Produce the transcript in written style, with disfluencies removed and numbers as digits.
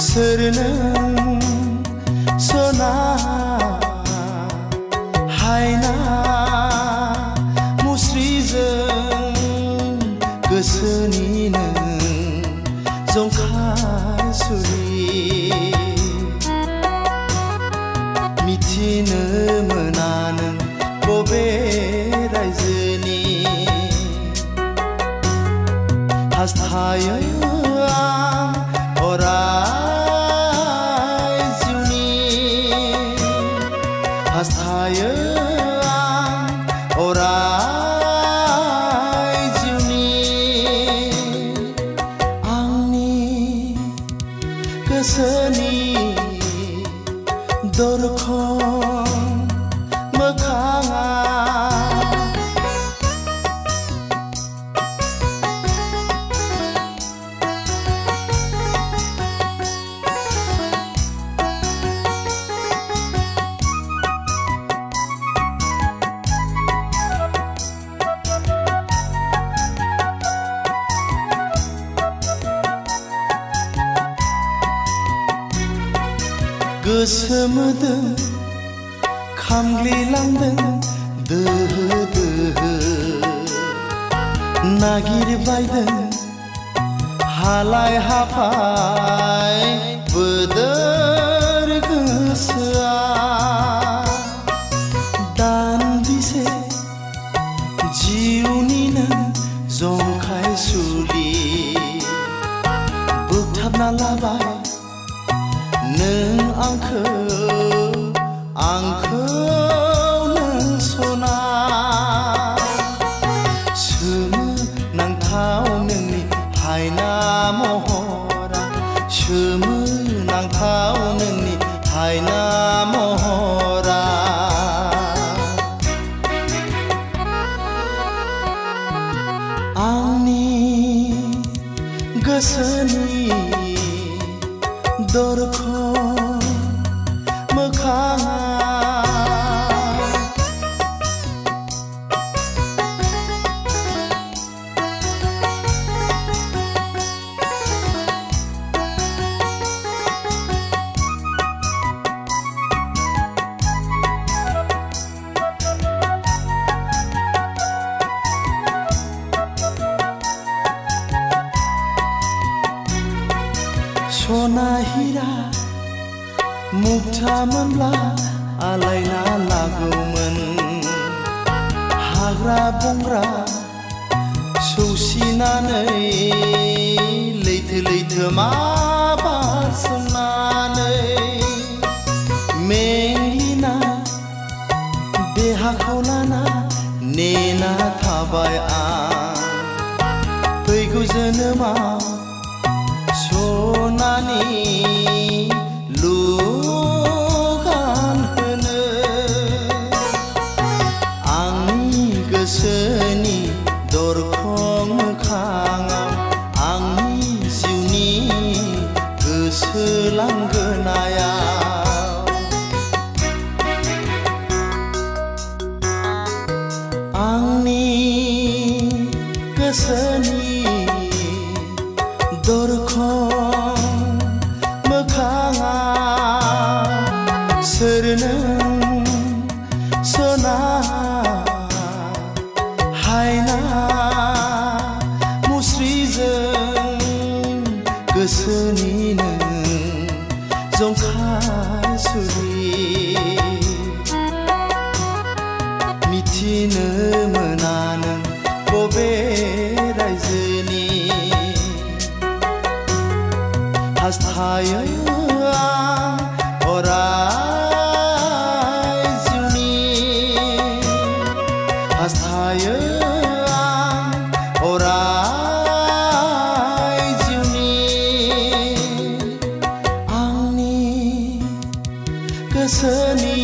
सोरनों सना हायना मुस्रिजों गोसोनि नों जंखाय सुरि मिथिनो मोना नों बबे रायजोनि हास्थायो आं अराय जिउनि हास्थायो आं अराय जिउनि आंनि गोसोनि दरखं मोखाङा गोसो मोदोम खामग्लिलांदों दोहो दोहो नागिरबायदों हालाय हाफाय बोदोर गोसोआ दान्दिसे जिउनि नों जंखाय सुलि बोगथाबना लाबाय नों आंखौ नों सना सोमोनांथाव नोंनि हायना महरा सोमोनांथाव नोंनि हायना महरा आंनि गोसोनि दरखं मोखाङा सना हिरा मुक्ता मोनब्ला आलायना लागौमोन हाग्रा बंग्रा सौसिनानै लैथो लैथोमा बारसोमनानै मेंग्लिना देहाखौ लाना नेना थाबाय आं फैगौ जोनोमाव सनानि लुगान होनो आंनि गोसोनि दरखं मोखाङाव आंनि जिउनि गोसो लांगोनायाव आंनि गोसोनि दरखं मोखाङा सोरनों सना हायना मुस्रिजों गोसोनि नों जंखाय सुरि मिथिनो मोना नों बबे रायजोनि हास्थायो आं अराय जिउनि हास्थायो आं अराय जिउनि आंनि गोसोनि